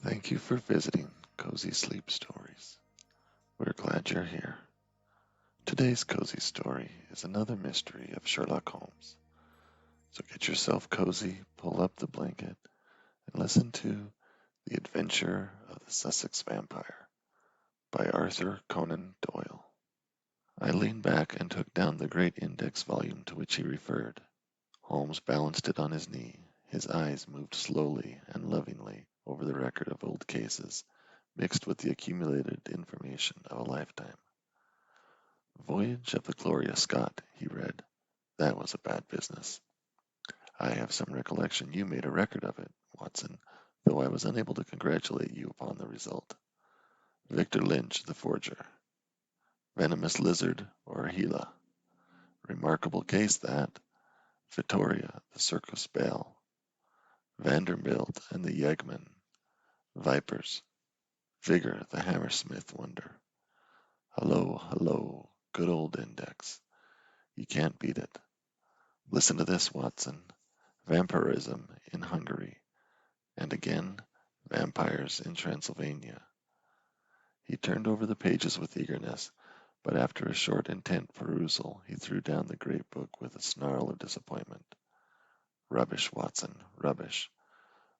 Thank you for visiting Cozy Sleep Stories. We're glad you're here. Today's cozy story is another mystery of Sherlock Holmes. So get yourself cozy, pull up the blanket, and listen to The Adventure of the Sussex Vampire by Arthur Conan Doyle. I leaned back and took down the great index volume to which he referred. Holmes balanced it on his knee. His eyes moved slowly and lovingly over the record of old cases, mixed with the accumulated information of a lifetime. Voyage of the Gloria Scott, he read. That was a bad business. I have some recollection you made a record of it, Watson, though I was unable to congratulate you upon the result. Victor Lynch, the forger. Venomous lizard or Gila. Remarkable case that. Vittoria, the circus belle. Vanderbilt and the yeggman. Vipers. Vigor, the hammersmith wonder. Hello, hello, good old index. You can't beat it. Listen to this, Watson. Vampirism in Hungary, and again, vampires in Transylvania. He turned over the pages with eagerness, but after a short, intent perusal, he threw down the great book with a snarl of disappointment. Rubbish, Watson, rubbish.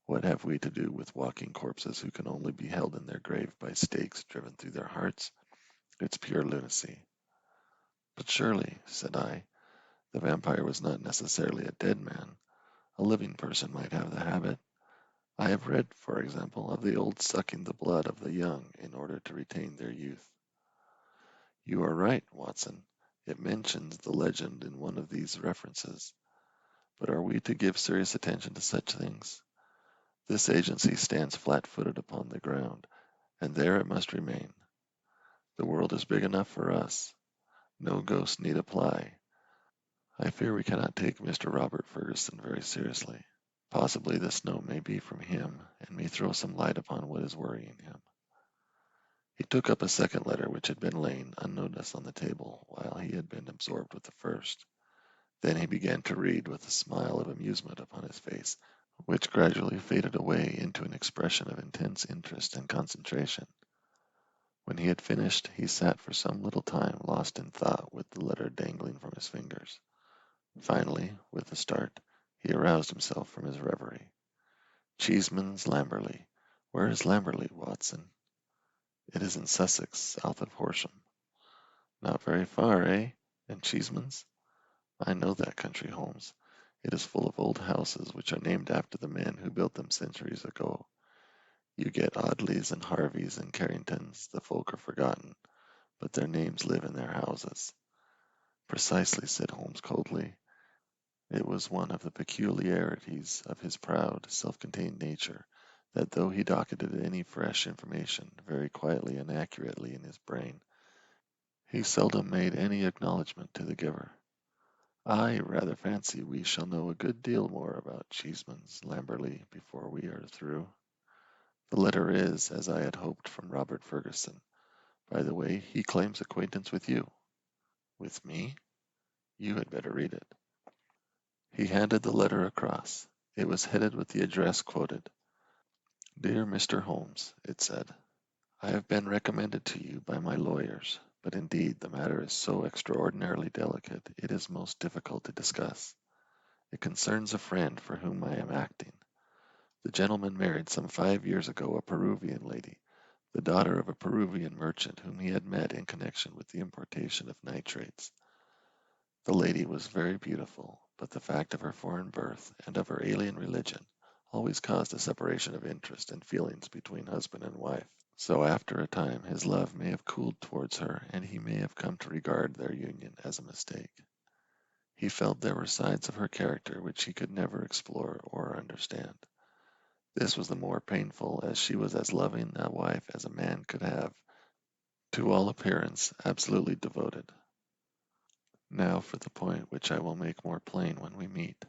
What have we to do with walking corpses who can only be held in their grave by stakes driven through their hearts? It's pure lunacy. But surely, said I, the vampire was not necessarily a dead man. A living person might have the habit. I have read, for example, of the old sucking the blood of the young in order to retain their youth. You are right, Watson. It mentions the legend in one of these references. But are we to give serious attention to such things? This agency stands flat-footed upon the ground, and there it must remain. The world is big enough for us. No ghost need apply. I fear we cannot take Mr. Robert Fergusson very seriously. Possibly this note may be from him, and may throw some light upon what is worrying him. He took up a second letter which had been laying unnoticed on the table while he had been absorbed with the first. Then he began to read with a smile of amusement upon his face, which gradually faded away into an expression of intense interest and concentration. When he had finished, he sat for some little time lost in thought with the letter dangling from his fingers. Finally, with a start, he aroused himself from his reverie. Cheeseman's Lamberley. Where is Lamberley, Watson? It is in Sussex, south of Horsham. Not very far, eh? And Cheeseman's? I know that country, Holmes. It is full of old houses which are named after the men who built them centuries ago. You get Audleys and Harveys and Carringtons. The folk are forgotten, but their names live in their houses. Precisely, said Holmes coldly. It was one of the peculiarities of his proud, self-contained nature that though he docketed any fresh information very quietly and accurately in his brain, he seldom made any acknowledgment to the giver. I rather fancy we shall know a good deal more about Cheeseman's Lamberley before we are through. The letter is, as I had hoped, from Robert Fergusson. By the way, he claims acquaintance with you. With me? You had better read it. He handed the letter across. It was headed with the address quoted. Dear Mr. Holmes, it said, I have been recommended to you by my lawyers, but indeed the matter is so extraordinarily delicate it is most difficult to discuss. It concerns a friend for whom I am acting. The gentleman married some 5 years ago a Peruvian lady, the daughter of a Peruvian merchant whom he had met in connection with the importation of nitrates. The lady was very beautiful, but the fact of her foreign birth and of her alien religion always caused a separation of interest and feelings between husband and wife. So after a time his love may have cooled towards her, and he may have come to regard their union as a mistake. He felt there were sides of her character which he could never explore or understand. This was the more painful as she was as loving a wife as a man could have, to all appearance absolutely devoted. Now for the point which I will make more plain when we meet.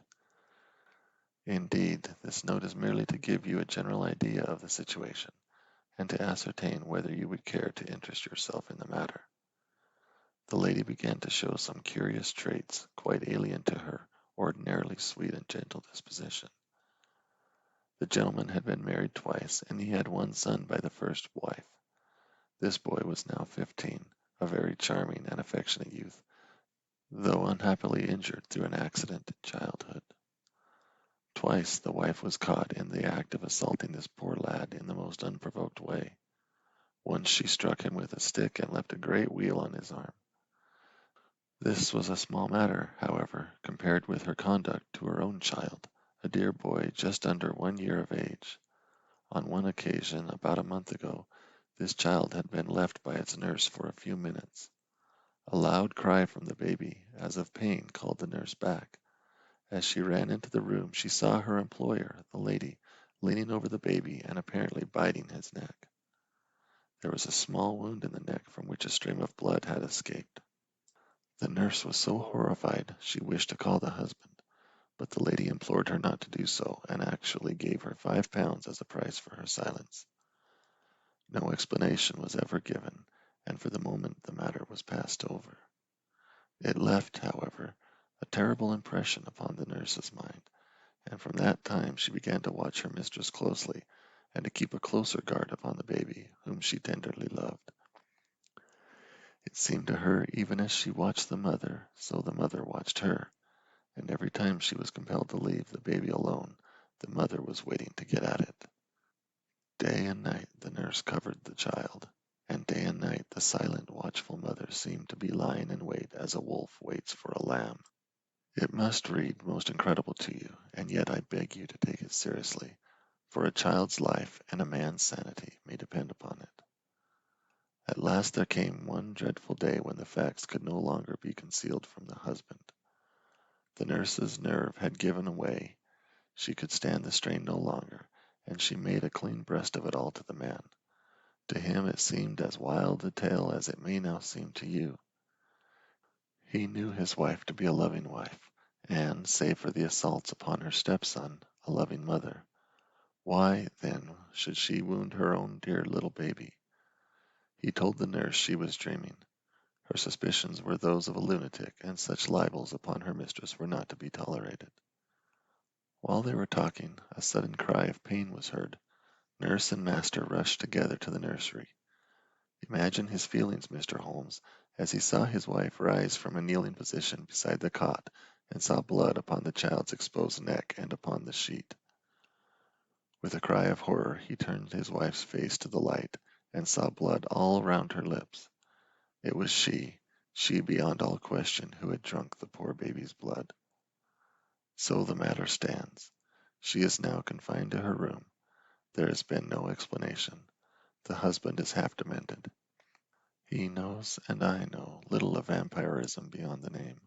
Indeed, this note is merely to give you a general idea of the situation, and to ascertain whether you would care to interest yourself in the matter. The lady began to show some curious traits quite alien to her ordinarily sweet and gentle disposition. The gentleman had been married twice, and he had one son by the first wife. This boy was now 15, a very charming and affectionate youth, though unhappily injured through an accident in childhood. Twice the wife was caught in the act of assaulting this poor lad in the most unprovoked way. Once she struck him with a stick and left a great weal on his arm. This was a small matter, however, compared with her conduct to her own child, a dear boy just under 1 year of age. On one occasion, about a month ago, this child had been left by its nurse for a few minutes. A loud cry from the baby, as of pain, called the nurse back. As she ran into the room, she saw her employer, the lady, leaning over the baby and apparently biting his neck. There was a small wound in the neck from which a stream of blood had escaped. The nurse was so horrified she wished to call the husband, but the lady implored her not to do so, and actually gave her £5 as a price for her silence. No explanation was ever given, and for the moment the matter was passed over. It left, however, a terrible impression upon the nurse's mind, and from that time she began to watch her mistress closely, and to keep a closer guard upon the baby, whom she tenderly loved. It seemed to her, even as she watched the mother, so the mother watched her, and every time she was compelled to leave the baby alone, the mother was waiting to get at it. Day and night the nurse covered the child, and day and night the silent, watchful mother seemed to be lying in wait as a wolf waits for a lamb. It must read most incredible to you, and yet I beg you to take it seriously, for a child's life and a man's sanity may depend upon it. At last there came one dreadful day when the facts could no longer be concealed from the husband. The nurse's nerve had given way, she could stand the strain no longer, and she made a clean breast of it all to the man. To him it seemed as wild a tale as it may now seem to you. He knew his wife to be a loving wife, and, save for the assaults upon her stepson, a loving mother. Why, then, should she wound her own dear little baby? He told the nurse she was dreaming. Her suspicions were those of a lunatic, and such libels upon her mistress were not to be tolerated. While they were talking, a sudden cry of pain was heard. Nurse and master rushed together to the nursery. Imagine his feelings, Mr. Holmes, as he saw his wife rise from a kneeling position beside the cot, and saw blood upon the child's exposed neck and upon the sheet. With a cry of horror, he turned his wife's face to the light, and saw blood all round her lips. It was she beyond all question, who had drunk the poor baby's blood. So the matter stands. She is now confined to her room. There has been no explanation. The husband is half demented. He knows, and I know, little of vampirism beyond the name.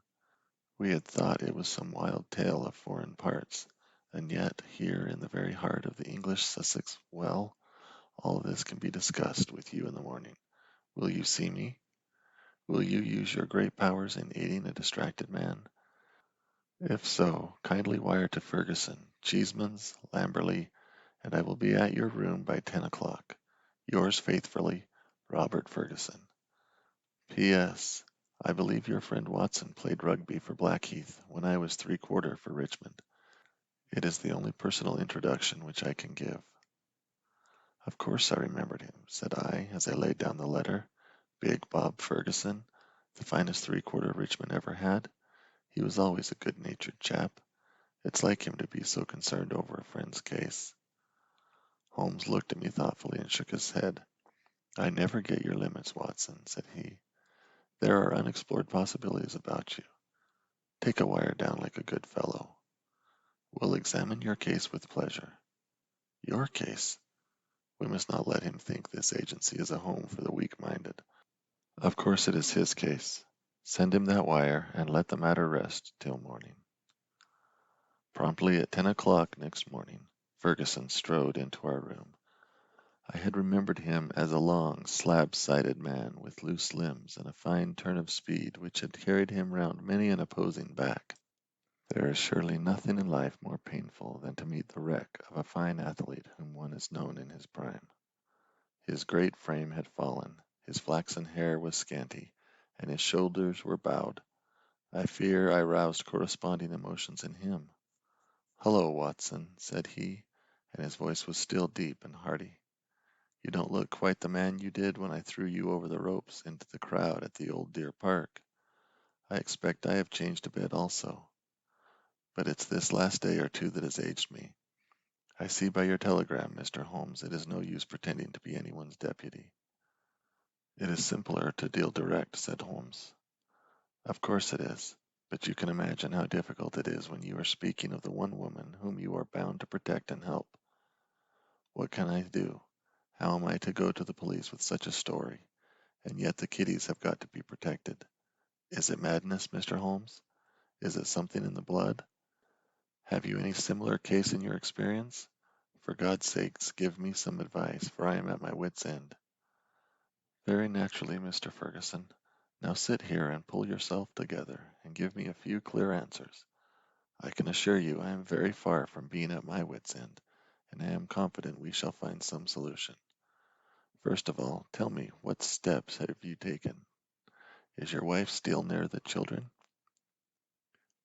We had thought it was some wild tale of foreign parts, and yet here in the very heart of the English Sussex, well, all this can be discussed with you in the morning. Will you see me? Will you use your great powers in aiding a distracted man? If so, kindly wire to Ferguson, Cheeseman's, Lamberley, and I will be at your room by 10 o'clock. Yours faithfully, Robert Ferguson. P.S. I believe your friend Watson played rugby for Blackheath when I was 3/4 for Richmond. It is the only personal introduction which I can give. Of course I remembered him, said I, as I laid down the letter. Big Bob Ferguson, the finest 3/4 Richmond ever had. He was always a good-natured chap. It's like him to be so concerned over a friend's case. Holmes looked at me thoughtfully and shook his head. I never get your limits, Watson, said he. There are unexplored possibilities about you. Take a wire down like a good fellow. We'll examine your case with pleasure. Your case? We must not let him think this agency is a home for the weak-minded. Of course it is his case. Send him that wire, and let the matter rest till morning. Promptly at 10 o'clock next morning, Ferguson strode into our room. I had remembered him as a long, slab-sided man with loose limbs and a fine turn of speed which had carried him round many an opposing back. There is surely nothing in life more painful than to meet the wreck of a fine athlete whom one has known in his prime. His great frame had fallen, his flaxen hair was scanty, and his shoulders were bowed. I fear I roused corresponding emotions in him. "Hullo, Watson," said he, and his voice was still deep and hearty. "You don't look quite the man you did when I threw you over the ropes into the crowd at the old deer park. I expect I have changed a bit also, but it's this last day or two that has aged me. I see by your telegram, Mr. Holmes, it is no use pretending to be anyone's deputy." "It is simpler to deal direct," said Holmes. "Of course it is, but you can imagine how difficult it is when you are speaking of the one woman whom you are bound to protect and help. What can I do? How am I to go to the police with such a story? And yet the kiddies have got to be protected. Is it madness, Mr. Holmes? Is it something in the blood? Have you any similar case in your experience? For God's sakes, give me some advice, for I am at my wit's end." "Very naturally, Mr. Ferguson. Now sit here and pull yourself together, and give me a few clear answers. I can assure you I am very far from being at my wit's end, and I am confident we shall find some solution. First of all, tell me, what steps have you taken? Is your wife still near the children?"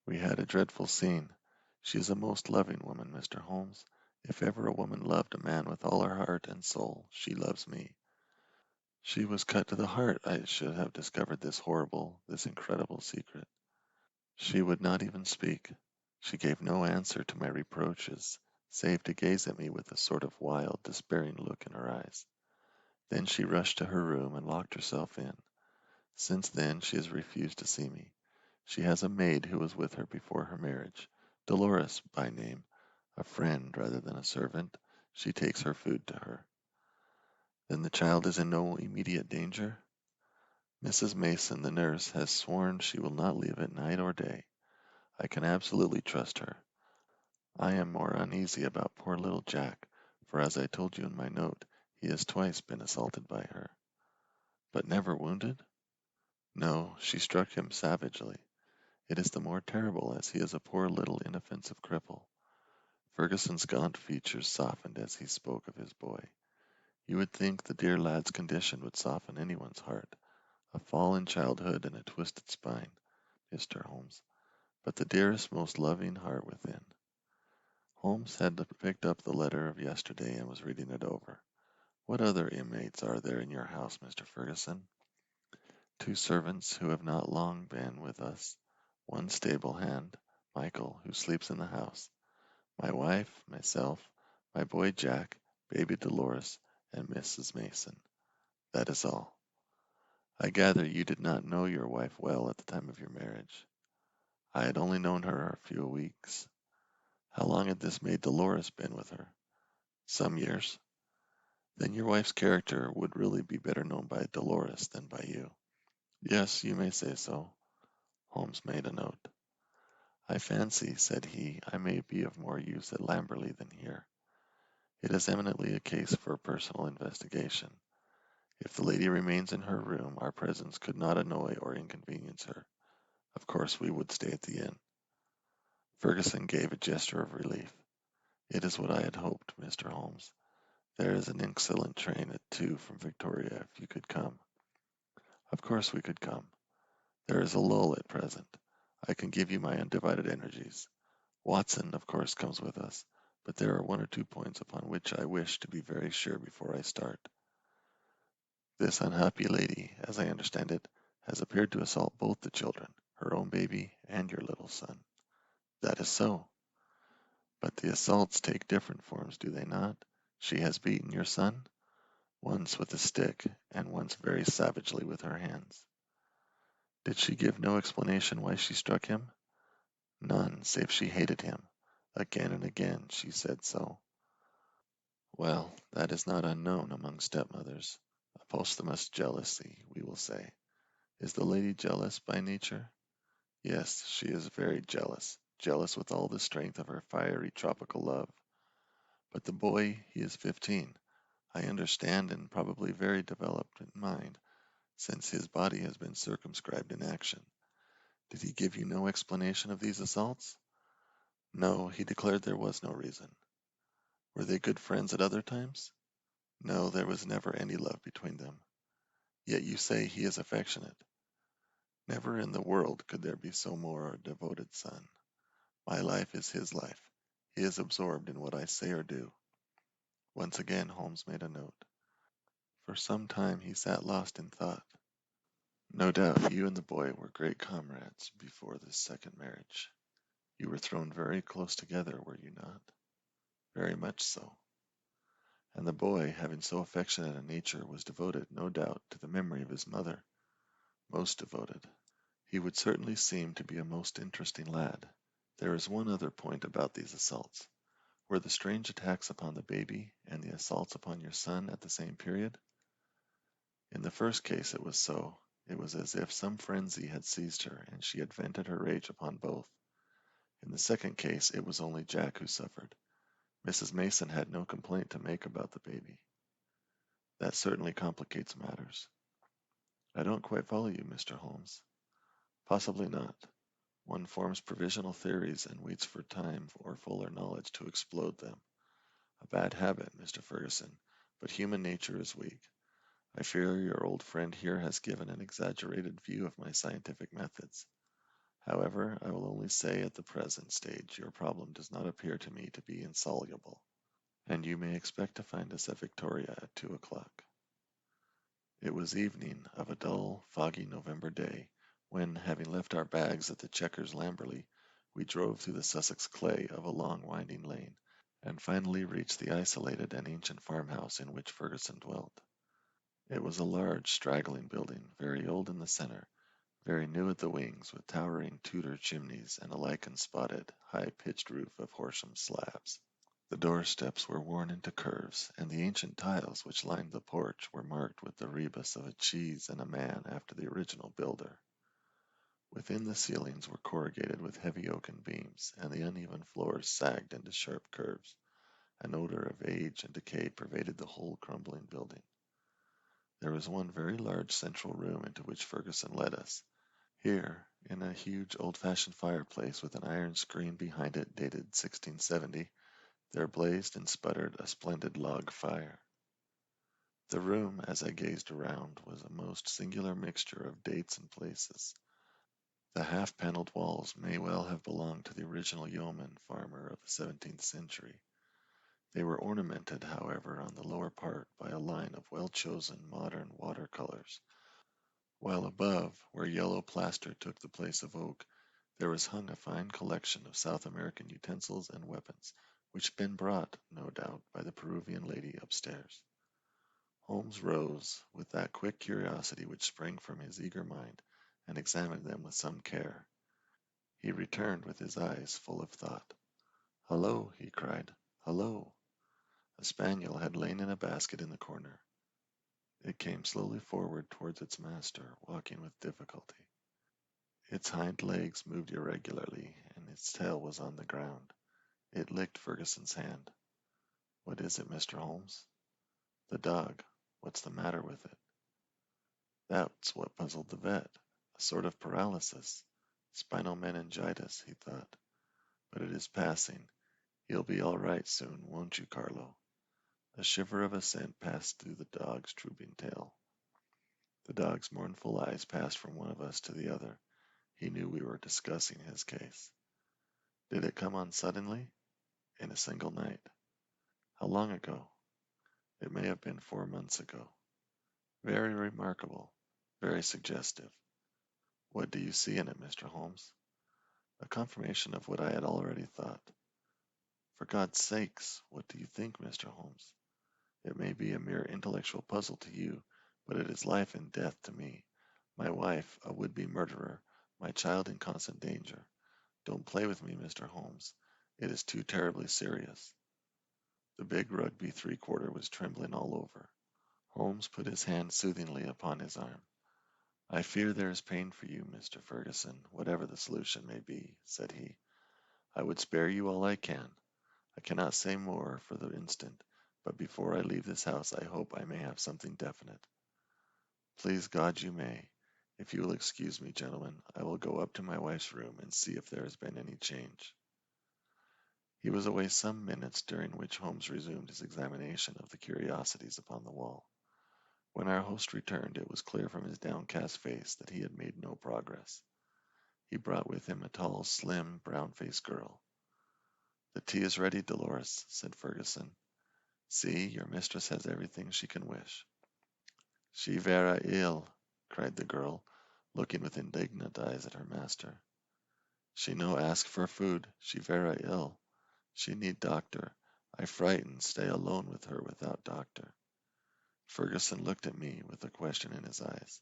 "We had a dreadful scene. She is a most loving woman, Mr. Holmes. If ever a woman loved a man with all her heart and soul, she loves me. She was cut to the heart I should have discovered this horrible, this incredible secret. She would not even speak. She gave no answer to my reproaches, save to gaze at me with a sort of wild, despairing look in her eyes. Then she rushed to her room and locked herself in. Since then she has refused to see me. She has a maid who was with her before her marriage, Dolores by name, a friend rather than a servant. She takes her food to her." "Then the child is in no immediate danger?" "Mrs. Mason, the nurse, has sworn she will not leave it night or day. I can absolutely trust her. I am more uneasy about poor little Jack, for as I told you in my note, he has twice been assaulted by her." "But never wounded?" "No, she struck him savagely. It is the more terrible as he is a poor little inoffensive cripple." Ferguson's gaunt features softened as he spoke of his boy. "You would think the dear lad's condition would soften anyone's heart. A fall in childhood and a twisted spine, Mr. Holmes, but the dearest, most loving heart within." Holmes had picked up the letter of yesterday and was reading it over. "What other inmates are there in your house, Mr. Ferguson?" "Two servants who have not long been with us, one stable hand, Michael, who sleeps in the house, my wife, myself, my boy Jack, baby Dolores, and Mrs. Mason. That is all. I gather you did not know your wife well at the time of your marriage." "I had only known her a few weeks." "How long had this maid Dolores been with her?" "Some years." "Then your wife's character would really be better known by Dolores than by you." "Yes, you may say so." Holmes made a note. "I fancy," said he, "I may be of more use at Lamberley than here. It is eminently a case for personal investigation. If the lady remains in her room, our presence could not annoy or inconvenience her. Of course we would stay at the inn." Ferguson gave a gesture of relief. "It is what I had hoped, Mr. Holmes. There is an excellent train at 2 from Victoria if you could come." "Of course we could come. There is a lull at present. I can give you my undivided energies. Watson, of course, comes with us, but there are one or two points upon which I wish to be very sure before I start. This unhappy lady, as I understand it, has appeared to assault both the children, her own baby and your little son." "That is so." "But the assaults take different forms, do they not? She has beaten your son?" "Once with a stick, and once very savagely with her hands." "Did she give no explanation why she struck him?" "None, save she hated him. Again and again she said so." "Well, that is not unknown among stepmothers. A posthumous jealousy, we will say. Is the lady jealous by nature?" "Yes, she is very jealous, jealous with all the strength of her fiery tropical love. But the boy, he is 15, I understand, and probably very developed in mind, since his body has been circumscribed in action. Did he give you no explanation of these assaults?" "No, he declared there was no reason." "Were they good friends at other times?" "No, there was never any love between them." "Yet you say he is affectionate." "Never in the world could there be so more a devoted son. My life is his life. He is absorbed in what I say or do." Once again Holmes made a note. For some time he sat lost in thought. No doubt you and the boy were great comrades before this second marriage. You were thrown very close together, were you not? Very much so. And the boy, having so affectionate a nature, was devoted, no doubt, to the memory of his mother. Most devoted. He would certainly seem to be a most interesting lad. There is one other point about these assaults. Were the strange attacks upon the baby and the assaults upon your son at the same period? In the first case it was so. It was as if some frenzy had seized her, and she had vented her rage upon both. In the second case it was only Jack who suffered. Mrs. Mason had no complaint to make about the baby. That certainly complicates matters. I don't quite follow you, Mr. Holmes. Possibly not. One forms provisional theories and waits for time or fuller knowledge to explode them. A bad habit, Mr. Ferguson, but human nature is weak. I fear your old friend here has given an exaggerated view of my scientific methods. However, I will only say at the present stage your problem does not appear to me to be insoluble, and you may expect to find us at Victoria at 2 o'clock. It was evening of a dull, foggy November day, when, having left our bags at the Chequers Lamberley, we drove through the Sussex clay of a long winding lane, and finally reached the isolated and ancient farmhouse in which Ferguson dwelt. It was a large, straggling building, very old in the centre, very new at the wings, with towering Tudor chimneys and a lichen-spotted, high-pitched roof of Horsham slabs. The doorsteps were worn into curves, and the ancient tiles which lined the porch were marked with the rebus of a cheese and a man after the original builder. Within, the ceilings were corrugated with heavy oaken beams, and the uneven floors sagged into sharp curves. An odor of age and decay pervaded the whole crumbling building. There was one very large central room into which Ferguson led us. Here, in a huge old-fashioned fireplace with an iron screen behind it dated 1670, there blazed and sputtered a splendid log fire. The room, as I gazed around, was a most singular mixture of dates and places. The half-panelled walls may well have belonged to the original yeoman farmer of the 17th century. They were ornamented, however, on the lower part by a line of well-chosen modern water-colors, while above, where yellow plaster took the place of oak, there was hung a fine collection of South American utensils and weapons, which had been brought, no doubt, by the Peruvian lady upstairs. Holmes rose, with that quick curiosity which sprang from his eager mind, and examined them with some care. He returned with his eyes full of thought. "Hullo!" he cried. "Hullo!" A spaniel had lain in a basket in the corner. It came slowly forward towards its master, walking with difficulty. Its hind legs moved irregularly, and its tail was on the ground. It licked Ferguson's hand. "What is it, Mr. Holmes?" "The dog. What's the matter with it?" That's what puzzled the vet. A sort of paralysis. Spinal meningitis, he thought. But it is passing. He'll be all right soon, won't you, Carlo? A shiver of assent passed through the dog's drooping tail. The dog's mournful eyes passed from one of us to the other. He knew we were discussing his case. Did it come on suddenly? In a single night? How long ago? It may have been 4 months ago. Very remarkable. Very suggestive. What do you see in it, Mr. Holmes? A confirmation of what I had already thought. For God's sakes, what do you think, Mr. Holmes? It may be a mere intellectual puzzle to you, but it is life and death to me. My wife, a would-be murderer, my child in constant danger. Don't play with me, Mr. Holmes. It is too terribly serious. The big Rugby three-quarter was trembling all over. Holmes put his hand soothingly upon his arm. "I fear there is pain for you, Mr. Ferguson, whatever the solution may be," said he. "I would spare you all I can. I cannot say more for the instant, but before I leave this house I hope I may have something definite. Please God you may. If you will excuse me, gentlemen, I will go up to my wife's room and see if there has been any change." He was away some minutes, during which Holmes resumed his examination of the curiosities upon the wall. When our host returned, it was clear from his downcast face that he had made no progress. He brought with him a tall, slim, brown-faced girl. "The tea is ready, Dolores," said Ferguson. See, your mistress has everything she can wish. She vera ill, cried the girl, looking with indignant eyes at her master. She no ask for food. She vera ill. She need doctor. I frightened stay alone with her without doctor. Ferguson looked at me with a question in his eyes.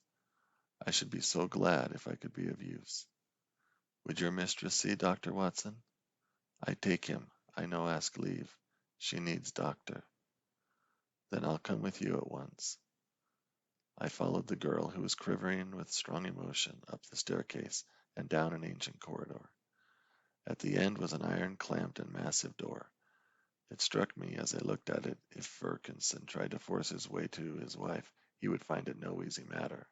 I should be so glad if I could be of use. Would your mistress see Dr. Watson? I take him. I no ask leave. She needs doctor. Then I'll come with you at once. I followed the girl, who was quivering with strong emotion, up the staircase and down an ancient corridor. At the end was an iron-clamped and massive door. It struck me as I looked at it, if Ferguson tried to force his way to his wife, he would find it no easy matter.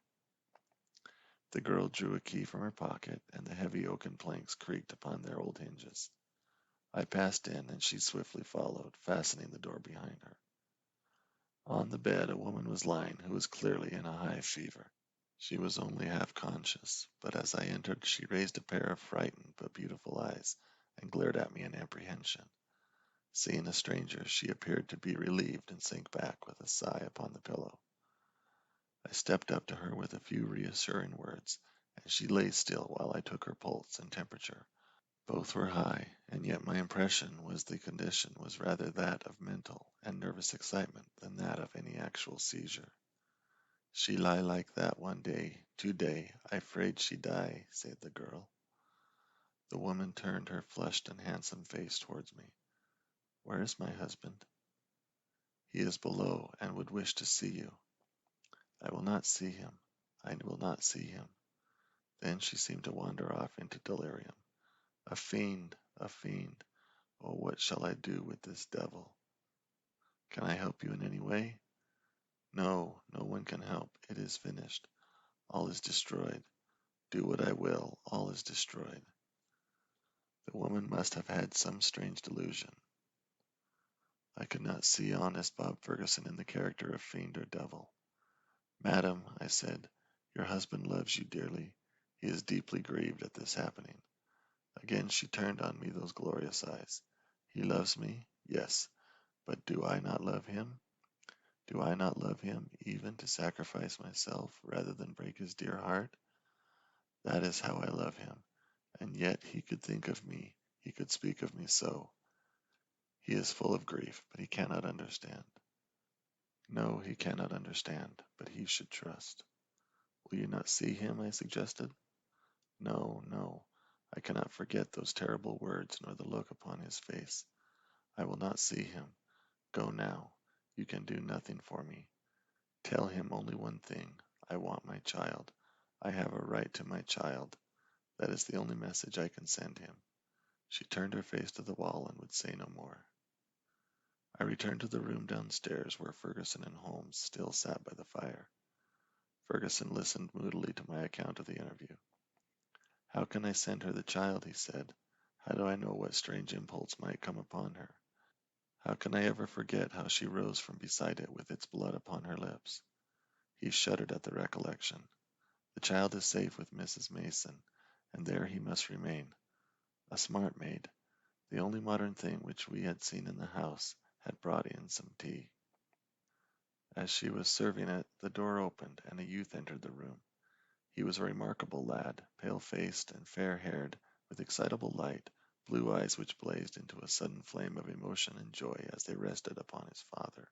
The girl drew a key from her pocket, and the heavy oaken planks creaked upon their old hinges. I passed in, and she swiftly followed, fastening the door behind her. On the bed a woman was lying, who was clearly in a high fever. She was only half conscious, but as I entered she raised a pair of frightened but beautiful eyes, and glared at me in apprehension. Seeing a stranger, she appeared to be relieved and sank back with a sigh upon the pillow. I stepped up to her with a few reassuring words, and she lay still while I took her pulse and temperature. Both were high, and yet my impression was the condition was rather that of mental and nervous excitement than that of any actual seizure. She lie like that one day, 2 day, I afraid she die, said the girl. The woman turned her flushed and handsome face towards me. Where is my husband? He is below, and would wish to see you. I will not see him. I will not see him. Then she seemed to wander off into delirium. A fiend, a fiend. Oh, what shall I do with this devil? Can I help you in any way? No, no one can help. It is finished. All is destroyed. Do what I will, all is destroyed. The woman must have had some strange delusion. I could not see honest Bob Ferguson in the character of fiend or devil. Madam, I said, your husband loves you dearly. He is deeply grieved at this happening. Again she turned on me those glorious eyes. He loves me? Yes. But do I not love him? Do I not love him, even to sacrifice myself rather than break his dear heart? That is how I love him. And yet he could think of me, he could speak of me so. He is full of grief, but he cannot understand. No, he cannot understand, but he should trust. Will you not see him? I suggested. No, no, I cannot forget those terrible words nor the look upon his face. I will not see him. Go now. You can do nothing for me. Tell him only one thing. I want my child. I have a right to my child. That is the only message I can send him. She turned her face to the wall and would say no more. I returned to the room downstairs where Ferguson and Holmes still sat by the fire. Ferguson listened moodily to my account of the interview. How can I send her the child? He said. How do I know what strange impulse might come upon her? How can I ever forget how she rose from beside it with its blood upon her lips? He shuddered at the recollection. The child is safe with Mrs. Mason, and there he must remain. A smart maid, the only modern thing which we had seen in the house, had brought in some tea. As she was serving it, the door opened, and a youth entered the room. He was a remarkable lad, pale-faced and fair-haired, with excitable light, blue eyes which blazed into a sudden flame of emotion and joy as they rested upon his father.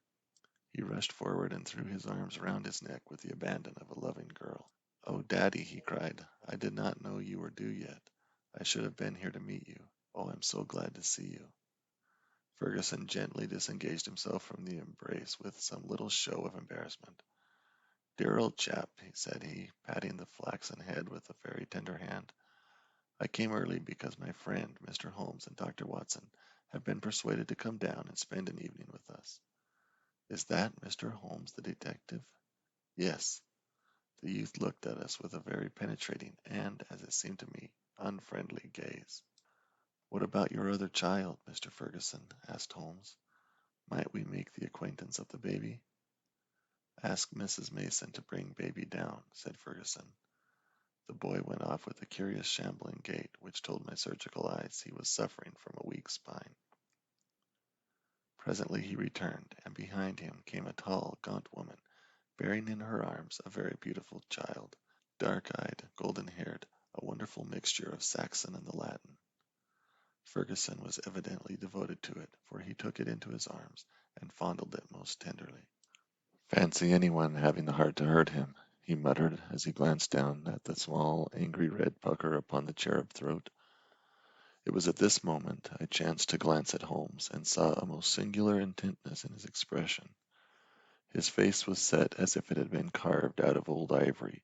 He rushed forward and threw his arms round his neck with the abandon of a loving girl. "Oh, Daddy," he cried, "I did not know you were due yet. I should have been here to meet you. Oh, I'm so glad to see you." Ferguson gently disengaged himself from the embrace with some little show of embarrassment. "Dear old chap," said he, patting the flaxen head with a very tender hand. "I came early because my friend, Mr. Holmes, and Dr. Watson have been persuaded to come down and spend an evening with us." "Is that Mr. Holmes, the detective?" "Yes." The youth looked at us with a very penetrating and, as it seemed to me, unfriendly gaze. "What about your other child, Mr. Ferguson?" asked Holmes. "Might we make the acquaintance of the baby?" "Ask Mrs. Mason to bring baby down," said Ferguson. The boy went off with a curious shambling gait which told my surgical eyes he was suffering from a weak spine. Presently he returned, and behind him came a tall, gaunt woman, bearing in her arms a very beautiful child, dark-eyed, golden-haired, a wonderful mixture of Saxon and the Latin. Ferguson was evidently devoted to it, for he took it into his arms and fondled it most tenderly. "Fancy anyone having the heart to hurt him," he muttered as he glanced down at the small, angry red pucker upon the cherub throat. It was at this moment I chanced to glance at Holmes, and saw a most singular intentness in his expression. His face was set as if it had been carved out of old ivory,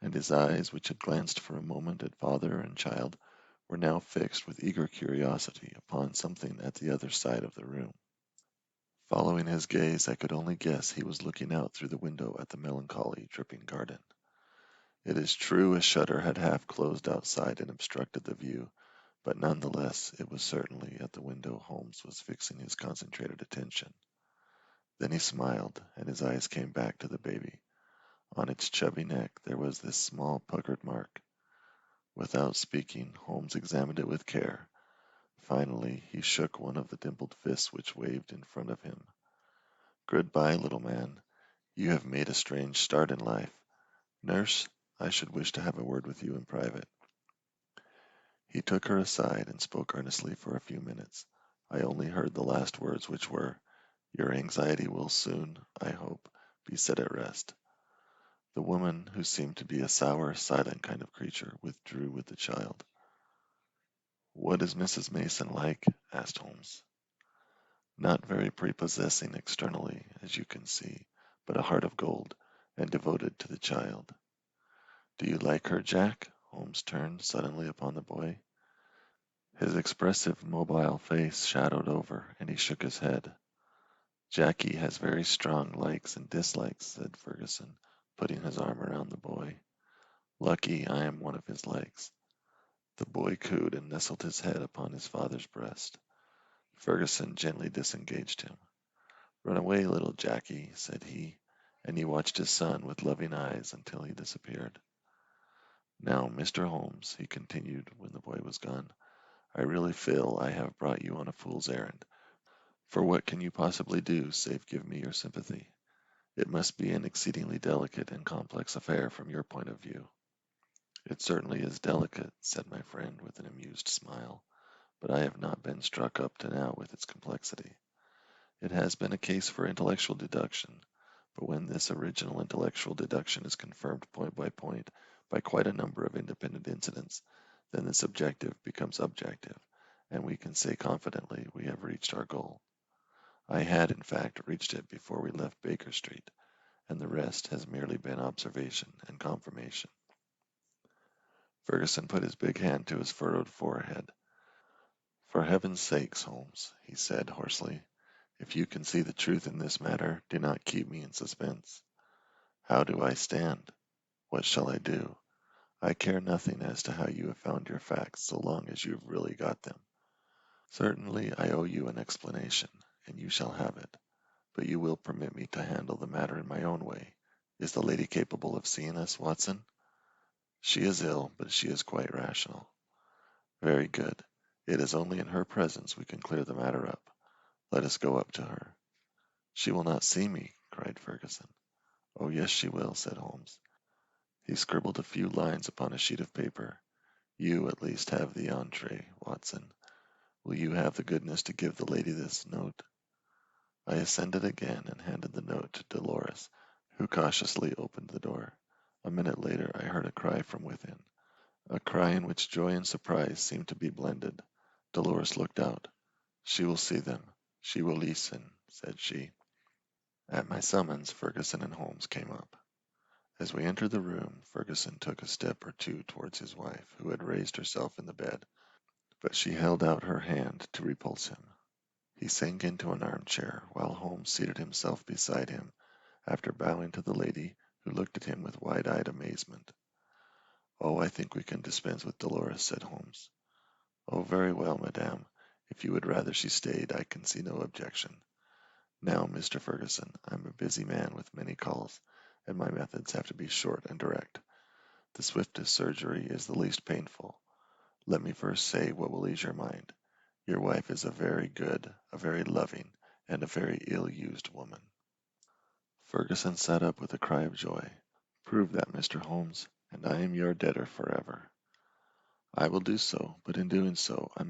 and his eyes, which had glanced for a moment at father and child, were now fixed with eager curiosity upon something at the other side of the room. Following his gaze, I could only guess he was looking out through the window at the melancholy, dripping garden. It is true a shutter had half closed outside and obstructed the view, but none the less it was certainly at the window Holmes was fixing his concentrated attention. Then he smiled, and his eyes came back to the baby. On its chubby neck there was this small puckered mark. Without speaking, Holmes examined it with care. Finally, he shook one of the dimpled fists which waved in front of him. "Good-bye, little man. You have made a strange start in life. Nurse, I should wish to have a word with you in private." He took her aside and spoke earnestly for a few minutes. I only heard the last words, which were, "Your anxiety will soon, I hope, be set at rest." The woman, who seemed to be a sour, silent kind of creature, withdrew with the child. "What is Mrs. Mason like?" asked Holmes. "Not very prepossessing externally, as you can see, but a heart of gold, and devoted to the child." "Do you like her, Jack?" Holmes turned suddenly upon the boy. His expressive, mobile face shadowed over, and he shook his head. "Jackie has very strong likes and dislikes," said Ferguson, putting his arm around the boy. "Lucky I am one of his likes." The boy cooed and nestled his head upon his father's breast. Ferguson gently disengaged him. "Run away, little Jackie," said he, and he watched his son with loving eyes until he disappeared. "Now, Mr. Holmes," he continued when the boy was gone, "I really feel I have brought you on a fool's errand. For what can you possibly do save give me your sympathy? It must be an exceedingly delicate and complex affair from your point of view." "It certainly is delicate," said my friend with an amused smile, "but I have not been struck up to now with its complexity. It has been a case for intellectual deduction, but when this original intellectual deduction is confirmed point by quite a number of independent incidents, then the subjective becomes objective, and we can say confidently we have reached our goal. I had, in fact, reached it before we left Baker Street, and the rest has merely been observation and confirmation." Ferguson put his big hand to his furrowed forehead. "For heaven's sake, Holmes," he said hoarsely, "if you can see the truth in this matter, do not keep me in suspense. How do I stand? What shall I do? I care nothing as to how you have found your facts, so long as you have really got them. Certainly I owe you an explanation, and you shall have it. But you will permit me to handle the matter in my own way. Is the lady capable of seeing us, Watson?" "She is ill, but she is quite rational." "Very good. It is only in her presence we can clear the matter up. Let us go up to her." "She will not see me," cried Ferguson. "Oh, yes, she will," said Holmes. He scribbled a few lines upon a sheet of paper. "You, at least, have the entree, Watson. Will you have the goodness to give the lady this note?" I ascended again and handed the note to Dolores, who cautiously opened the door. A minute later I heard a cry from within, a cry in which joy and surprise seemed to be blended. Dolores looked out. "She will see them. She will listen," said she. At my summons, Ferguson and Holmes came up. As we entered the room, Ferguson took a step or two towards his wife, who had raised herself in the bed, but she held out her hand to repulse him. He sank into an armchair, while Holmes seated himself beside him, after bowing to the lady, who looked at him with wide-eyed amazement. "Oh, I think we can dispense with Dolores," said Holmes. "Oh, very well, madame. If you would rather she stayed, I can see no objection. Now, Mr. Ferguson, I'm a busy man with many calls, and my methods have to be short and direct. The swiftest surgery is the least painful. Let me first say what will ease your mind. Your wife is a very good, a very loving, and a very ill-used woman. Ferguson sat up with a cry of joy. Prove that, Mr. Holmes, and I am your debtor forever. I will do so, but in doing so, I